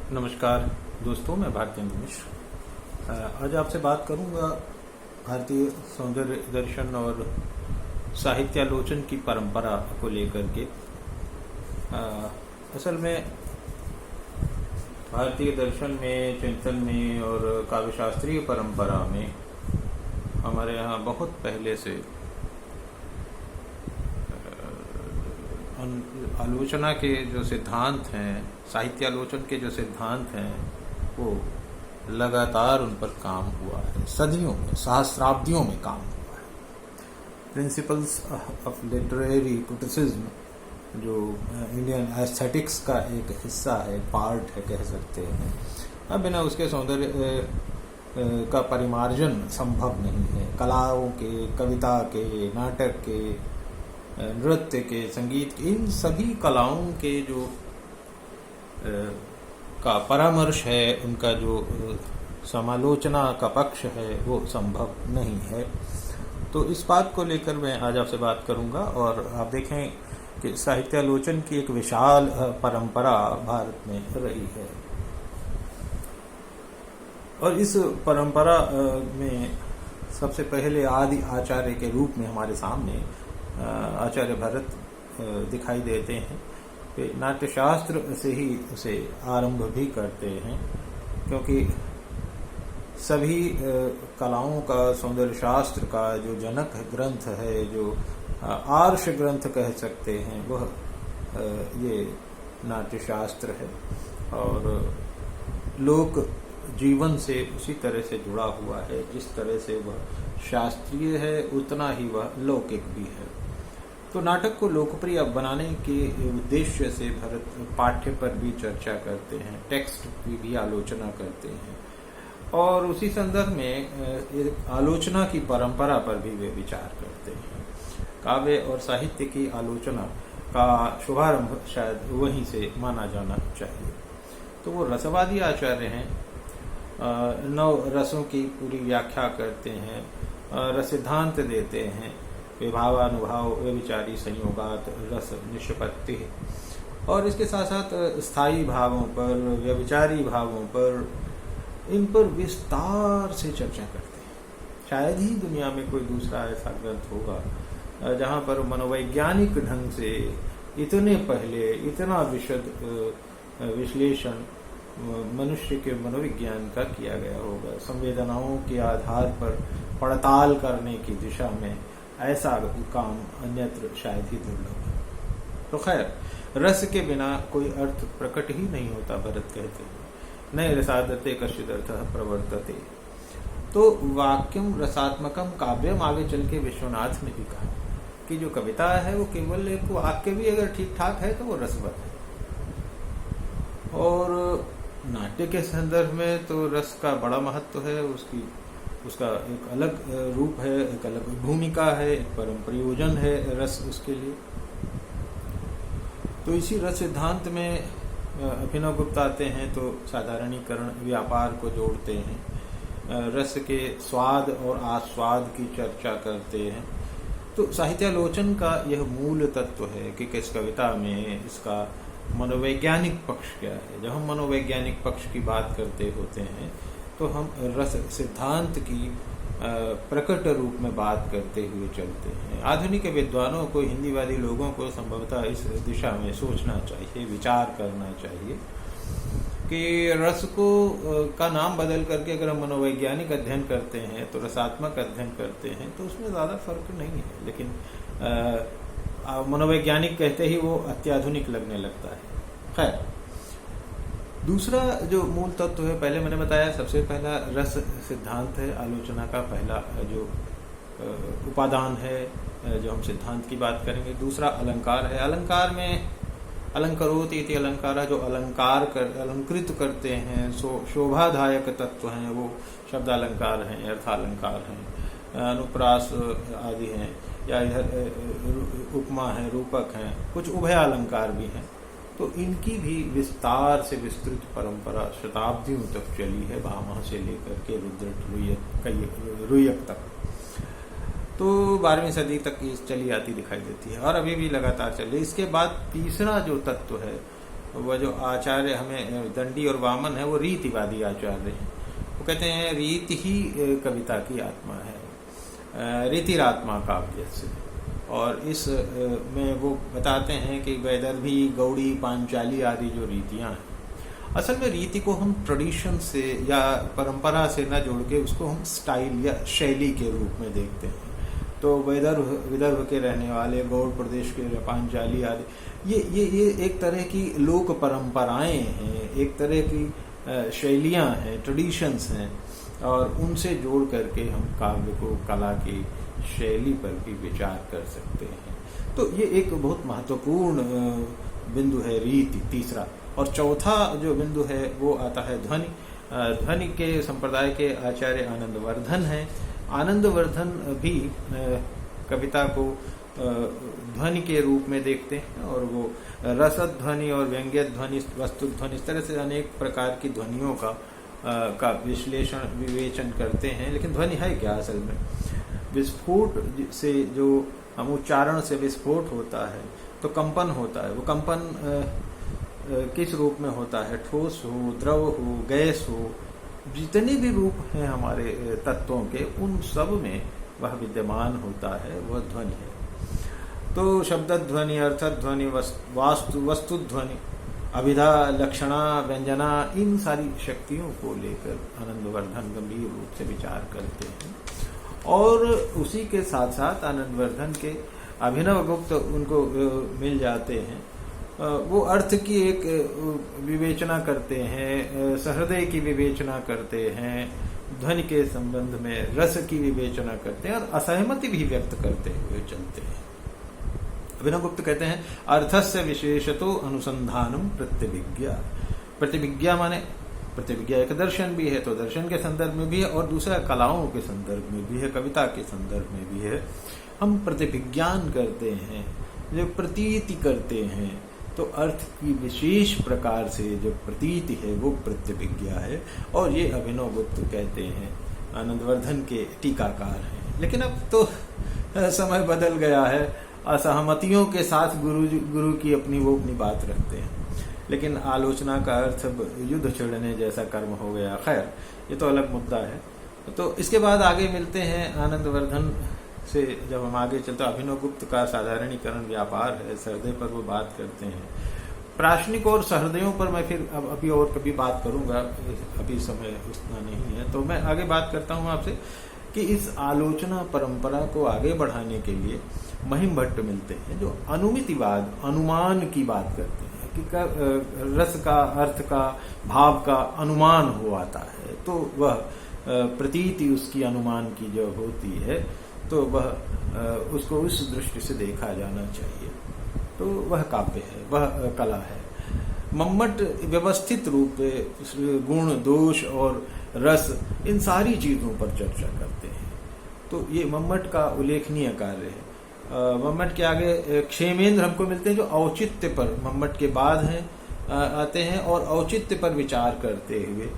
नमस्कार दोस्तों, मैं भारतेंदु मिश्र। आज आपसे बात करूंगा भारतीय सौंदर्य दर्शन और साहित्यालोचन की परंपरा को लेकर के। असल में भारतीय दर्शन में, चिंतन में और काव्यशास्त्रीय परंपरा में हमारे यहाँ बहुत पहले से आलोचना के जो सिद्धांत हैं, साहित्यालोचन के जो सिद्धांत हैं, वो लगातार उन पर काम हुआ है। सदियों में, सहस्राब्दियों में काम हुआ है। प्रिंसिपल्स ऑफ लिटरेरी क्रिटिसिज्म जो इंडियन एस्थेटिक्स का एक हिस्सा है, पार्ट है कह सकते हैं। अब बिना उसके सौंदर्य का परिमार्जन संभव नहीं है। कलाओं के, कविता के, नाटक के, नृत्य के, संगीत के, इन सभी कलाओं के जो का परामर्श है, उनका जो समालोचना का पक्ष है, वो संभव नहीं है। तो इस बात को लेकर मैं आज आपसे बात करूंगा और आप देखें कि साहित्यालोचन की एक विशाल परंपरा भारत में रही है। और इस परंपरा में सबसे पहले आदि आचार्य के रूप में हमारे सामने आचार्य भरत दिखाई देते हैं। वे नाट्यशास्त्र से ही उसे आरंभ भी करते हैं, क्योंकि सभी कलाओं का, सौंदर्य शास्त्र का जो जनक ग्रंथ है, जो आर्ष ग्रंथ कह सकते हैं, वह ये नाट्यशास्त्र है। और लोक जीवन से उसी तरह से जुड़ा हुआ है। जिस तरह से वह शास्त्रीय है, उतना ही वह लौकिक भी है। तो नाटक को लोकप्रिय बनाने के उद्देश्य से भरत पाठ्य पर भी चर्चा करते हैं, टेक्स्ट की भी आलोचना करते हैं, और उसी संदर्भ में आलोचना की परंपरा पर भी वे विचार करते हैं। काव्य और साहित्य की आलोचना का शुभारंभ शायद वहीं से माना जाना चाहिए। तो वो रसवादी आचार्य हैं, 9 रसों की पूरी व्याख्या करते हैं, रस सिद्धांत देते हैं, विभावानुभाव, व्यभिचारी संयोगात, रस निष्पत्ति, और इसके साथ साथ स्थायी भावों पर, व्यभिचारी भावों पर, इन पर विस्तार से चर्चा करते हैं। शायद ही दुनिया में कोई दूसरा ऐसा ग्रंथ होगा जहाँ पर मनोवैज्ञानिक ढंग से इतने पहले इतना विशद विश्लेषण मनुष्य के मनोविज्ञान का किया गया होगा। संवेदनाओं के आधार पर पड़ताल करने की दिशा में ऐसा काम अन्यत्र शायद ही दुर्लभ है। तो खैर, रस के बिना कोई अर्थ प्रकट ही नहीं होता, भरत कहते हैं। न रसादते कश्चिद अर्थः प्रवर्तते। तो वाक्यम रसात्मकम काव्यम, आगे चल के विश्वनाथ ने भी कहा कि जो कविता है वो केवल एक वाक्य भी अगर ठीक ठाक है तो वो रसवत है। और नाट्य के संदर्भ में तो रस का बड़ा महत्व है। उसका एक अलग रूप है, एक अलग भूमिका है, एक परम प्रयोजन है रस उसके लिए। तो इसी रस सिद्धांत में अभिनव गुप्त आते हैं तो साधारणीकरण व्यापार को जोड़ते हैं, रस के स्वाद और आस्वाद की चर्चा करते हैं। तो साहित्यालोचन का यह मूल तत्व है कि किस कविता में इसका मनोवैज्ञानिक पक्ष क्या है। जब हम मनोवैज्ञानिक पक्ष की बात करते होते हैं तो हम रस सिद्धांत की प्रकट रूप में बात करते हुए चलते हैं। आधुनिक विद्वानों को, हिंदीवादी लोगों को संभवतः इस दिशा में सोचना चाहिए, विचार करना चाहिए कि रस को का नाम बदल करके अगर हम मनोवैज्ञानिक अध्ययन करते हैं, तो रसात्मक अध्ययन करते हैं, तो उसमें ज़्यादा फर्क नहीं है। लेकिन मनोवैज्ञानिक कहते ही वो अत्याधुनिक लगने लगता है। खैर, दूसरा जो मूल तत्व है, पहले मैंने बताया, सबसे पहला रस सिद्धांत है। आलोचना का पहला जो उपादान है, जो हम सिद्धांत की बात करेंगे। दूसरा अलंकार है। अलंकार में अलंकरोति इति अलंकार, जो अलंकृत करते हैं, शोभादायक तत्व हैं, वो शब्द अलंकार हैं, अर्थालंकार हैं, अनुप्रास आदि हैं, या इधर उपमा है, रूपक हैं, कुछ उभय अलंकार भी हैं। तो इनकी भी विस्तार से विस्तृत परंपरा शताब्दियों तक चली है, भामह से लेकर के रुयक तक। तो 12वीं सदी तक ये चली आती दिखाई देती है और अभी भी लगातार चल रही है। इसके बाद तीसरा जो तत्व है वह जो आचार्य हमें दंडी और वामन है वो रीतिवादी आचार्य हैं। वो कहते हैं रीति ही कविता की आत्मा है, रीतिरात्मा काव्य से। और इस में वो बताते हैं कि वैदर्भी, गौड़ी, पांचाली आदि जो रीतियां हैं, असल में रीति को हम ट्रेडिशन से या परंपरा से न जोड़ के उसको हम स्टाइल या शैली के रूप में देखते हैं। तो विदर्भ के रहने वाले, गौड़ प्रदेश के, पांचाली आदि, ये एक तरह की लोक परंपराएं हैं, एक तरह की शैलियां हैं, ट्रेडिशंस हैं, और उनसे जोड़ करके हम काव्य को, कला की शैली पर भी विचार कर सकते हैं। तो ये एक बहुत महत्वपूर्ण बिंदु है रीति, तीसरा। और चौथा जो बिंदु है वो आता है ध्वनि। ध्वनि के संप्रदाय के आचार्य आनंदवर्धन हैं। आनंदवर्धन भी कविता को ध्वनि के रूप में देखते हैं, और वो रसध्वनि और व्यंग्य ध्वनि, वस्तु ध्वनि, इस तरह से अनेक प्रकार की ध्वनियों का विश्लेषण, विवेचन करते हैं। लेकिन ध्वनि है क्या असल में? विस्फोट से, जो हम उच्चारण से विस्फोट होता है तो कंपन होता है। वो कंपन किस रूप में होता है? ठोस हो, द्रव हो, गैस हो, जितने भी रूप हैं हमारे तत्वों के, उन सब में वह विद्यमान होता है, वह ध्वनि है। तो शब्द ध्वनि, अर्थ ध्वनि, वस्तु ध्वनि, अभिधा, लक्षणा, व्यंजना, इन सारी शक्तियों को लेकर आनंदवर्धन गंभीर रूप से विचार करते हैं। और उसी के साथ साथ आनंदवर्धन के अभिनव गुप्त उनको मिल जाते हैं। वो अर्थ की एक विवेचना करते हैं, सहृदय की विवेचना करते हैं, ध्वनि के संबंध में रस की विवेचना करते हैं, और असहमति भी व्यक्त करते हुए चलते हैं। अभिनव गुप्त कहते हैं अर्थस्य विशेषतो अनुसंधानम प्रतिविज्ञा। प्रतिविज्ञा माने, प्रतिविज्ञा एक दर्शन भी है, तो दर्शन के संदर्भ में भी है, और दूसरा कलाओं के संदर्भ में भी है, कविता के संदर्भ में भी है। हम प्रतिविज्ञान करते हैं, जो प्रतीति करते हैं, तो अर्थ की विशेष प्रकार से जो प्रतीति है वो प्रतिविज्ञा है। और ये अभिनव गुप्त कहते हैं, आनंदवर्धन के टीकाकार हैं। लेकिन अब तो समय बदल गया है, असहमतियों के साथ गुरु की अपनी बात रखते हैं। लेकिन आलोचना का अर्थ युद्ध छेड़ने जैसा कर्म हो गया। खैर, ये तो अलग मुद्दा है। तो इसके बाद आगे मिलते हैं आनंदवर्धन से। जब हम आगे चलते, अभिनव गुप्त का साधारणीकरण व्यापार है, सहृदय पर वो बात करते हैं। प्राश्निक और सहृदयों पर मैं फिर अभी और कभी बात करूंगा, अभी समय उतना नहीं है। तो मैं आगे बात करता हूं आपसे कि इस आलोचना परंपरा को आगे बढ़ाने के लिए महिम भट्ट मिलते हैं, जो अनुमितिवाद, अनुमान की बात करते हैं कि रस का, अर्थ का, भाव का अनुमान हो आता है, तो वह प्रतीति उसकी अनुमान की जो होती है, तो वह उसको उस दृष्टि से देखा जाना चाहिए। तो वह काव्य है, वह कला है। मम्मट व्यवस्थित रूप से गुण, दोष और रस, इन सारी चीजों पर चर्चा करते हैं। तो ये मम्मट का उल्लेखनीय कार्य है। मम्मट के आगे क्षेमेंद्र हमको मिलते हैं, जो औचित्य पर मम्मट के बाद हैं, आते हैं, और औचित्य पर विचार करते हुए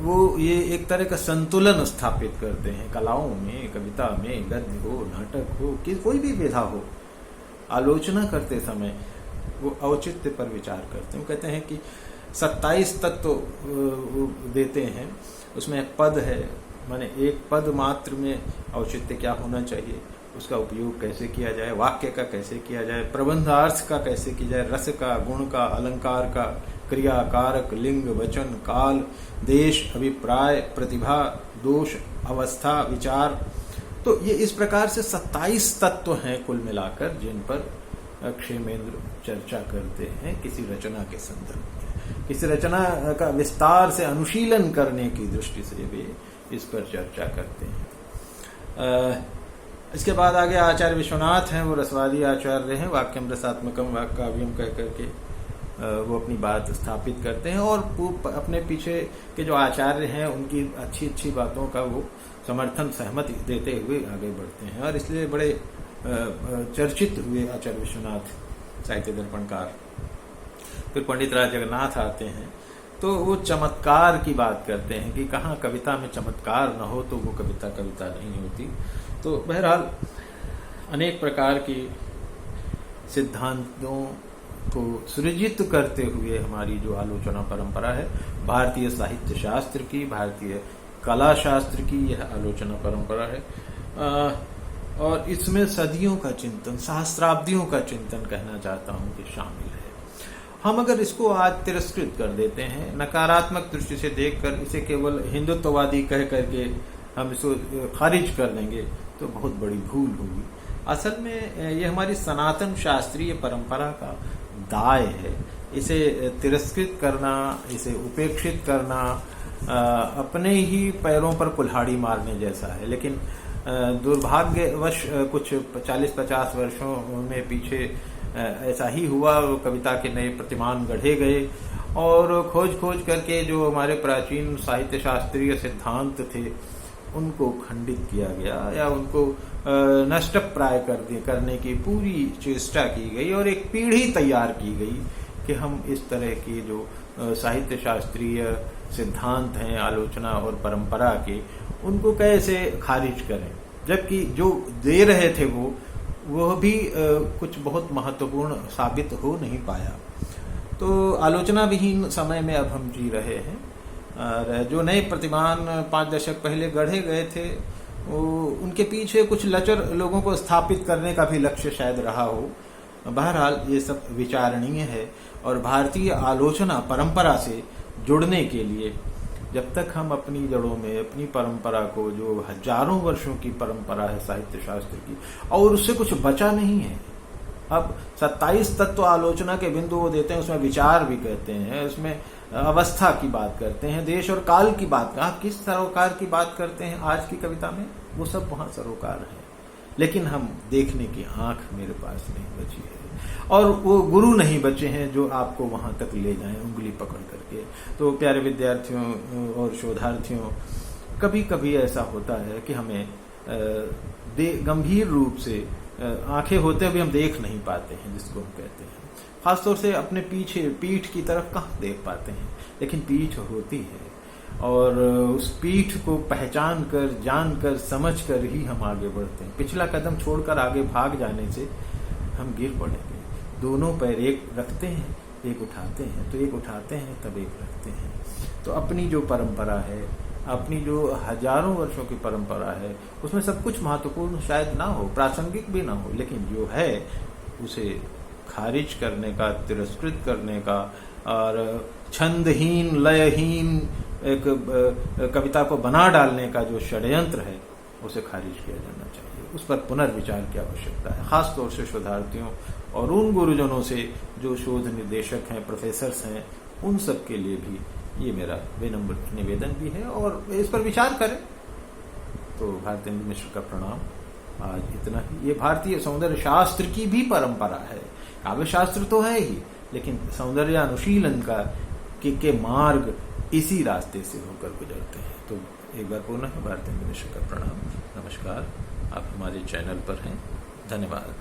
वो ये एक तरह का संतुलन स्थापित करते हैं कलाओं में, कविता में, गद्य हो, नाटक हो, कि कोई भी विधा हो, आलोचना करते समय वो औचित्य पर विचार करते हैं। वो कहते हैं कि 27 तत्व देते हैं, उसमें एक पद है, माने एक पद मात्र में औचित्य क्या होना चाहिए, उसका उपयोग कैसे किया जाए, वाक्य का कैसे किया जाए, प्रबंधार्थ का कैसे किया जाए, रस का, गुण का, अलंकार का, क्रिया, कारक, लिंग, वचन, काल, देश, अभिप्राय, प्रतिभा, दोष, अवस्था, विचार। तो ये इस प्रकार से 27 तत्व हैं कुल मिलाकर, जिन पर क्षेमेंद्र चर्चा करते हैं किसी रचना के संदर्भ में। किसी रचना का विस्तार से अनुशीलन करने की दृष्टि से वे इस पर चर्चा करते हैं। इसके बाद आगे आचार्य विश्वनाथ हैं, वो रसवादी आचार्य हैं, वाक्यम रसात्मकम काव्यम कह करके वो अपनी बात स्थापित करते हैं, और अपने पीछे के जो आचार्य हैं उनकी अच्छी अच्छी बातों का वो समर्थन, सहमति देते हुए आगे बढ़ते हैं। और इसलिए बड़े चर्चित हुए आचार्य विश्वनाथ साहित्य दर्पणकार। फिर पंडित राज जगन्नाथ आते हैं, तो वो चमत्कार की बात करते हैं कि कहाँ कविता में चमत्कार न हो तो वो कविता कविता नहीं होती। तो बहरहाल अनेक प्रकार की सिद्धांतों को सृजित करते हुए हमारी जो आलोचना परंपरा है, भारतीय साहित्य शास्त्र की, भारतीय कला शास्त्र की यह आलोचना परंपरा है। और इसमें सदियों का चिंतन, सहस्राब्दियों का चिंतन कहना चाहता हूं कि शामिल है। हम अगर इसको आज तिरस्कृत कर देते हैं, नकारात्मक दृष्टि से देखकर इसे केवल हिंदुत्ववादी कह करके हम इसको खारिज कर देंगे तो बहुत बड़ी भूल होगी। असल में ये हमारी सनातन शास्त्रीय परंपरा का दाय है। इसे तिरस्कृत करना, इसे उपेक्षित करना अपने ही पैरों पर कुल्हाड़ी मारने जैसा है। लेकिन दुर्भाग्यवश कुछ 40-50 वर्षों में पीछे ऐसा ही हुआ। कविता के नए प्रतिमान गढ़े गए और खोज खोज करके जो हमारे प्राचीन साहित्य शास्त्रीय सिद्धांत थे उनको खंडित किया गया या उनको नष्टप्राय करने की पूरी चेष्टा की गई और एक पीढ़ी तैयार की गई कि हम इस तरह की जो साहित्य शास्त्रीय सिद्धांत हैं आलोचना और परंपरा के, उनको कैसे खारिज करें, जबकि जो दे रहे थे वो भी कुछ बहुत महत्वपूर्ण साबित हो नहीं पाया। तो आलोचना विहीन समय में अब हम जी रहे हैं। और जो नए प्रतिमान 5 दशक पहले गढ़े गए थे उनके पीछे कुछ लचर लोगों को स्थापित करने का भी लक्ष्य शायद रहा हो। बहरहाल ये सब विचारणीय है और भारतीय आलोचना परंपरा से जुड़ने के लिए जब तक हम अपनी जड़ों में, अपनी परंपरा को, जो हजारों वर्षों की परंपरा है साहित्य शास्त्र की, और उससे कुछ बचा नहीं है। अब 27 तत्व आलोचना के बिंदु वो देते हैं, उसमें विचार भी कहते हैं, उसमें अवस्था की बात करते हैं, देश और काल की बात। आप किस सरोकार की बात करते हैं आज की कविता में, वो सब वहां सरोकार है। लेकिन हम देखने की आंख मेरे पास नहीं बची है और वो गुरु नहीं बचे हैं जो आपको वहां तक ले जाएं उंगली पकड़ करके। तो प्यारे विद्यार्थियों और शोधार्थियों, कभी कभी ऐसा होता है कि हमें गंभीर रूप से आंखें होते हुए हम देख नहीं पाते हैं, जिसको हम कहते हैं। खासतौर से अपने पीछे पीठ की तरफ कहाँ देख पाते हैं, लेकिन पीठ होती है और उस पीठ को पहचान कर, जान कर, समझ कर ही हम आगे बढ़ते हैं। पिछला कदम छोड़कर आगे भाग जाने से हम गिर पड़ेंगे। दोनों पैर एक रखते हैं, एक उठाते हैं, तो एक उठाते हैं तब एक रखते हैं। तो अपनी जो परंपरा है, अपनी जो हजारों वर्षों की परंपरा है, उसमें सब कुछ महत्वपूर्ण शायद ना हो, प्रासंगिक भी ना हो, लेकिन जो है उसे खारिज करने का, तिरस्कृत करने का और छंदहीन, लयहीन एक कविता को बना डालने का जो षड्यंत्र है उसे खारिज किया जाना चाहिए। उस पर पुनर्विचार की आवश्यकता है, खासतौर से शोधार्थियों और उन गुरुजनों से जो शोध निर्देशक हैं, प्रोफेसर्स हैं, उन सब के लिए भी ये मेरा विनम्र निवेदन भी है और इस पर विचार करें। तो भारतेंदु मिश्र का प्रणाम। आज इतना ही। ये भारतीय सौंदर्य शास्त्र की भी परंपरा है। काव्य शास्त्र तो है ही, लेकिन सौंदर्य अनुशीलन के मार्ग इसी रास्ते से होकर गुजरते हैं। तो एक बार पुनः भारतेंदु मिश्र का प्रणाम, नमस्कार। आप हमारे चैनल पर हैं, धन्यवाद।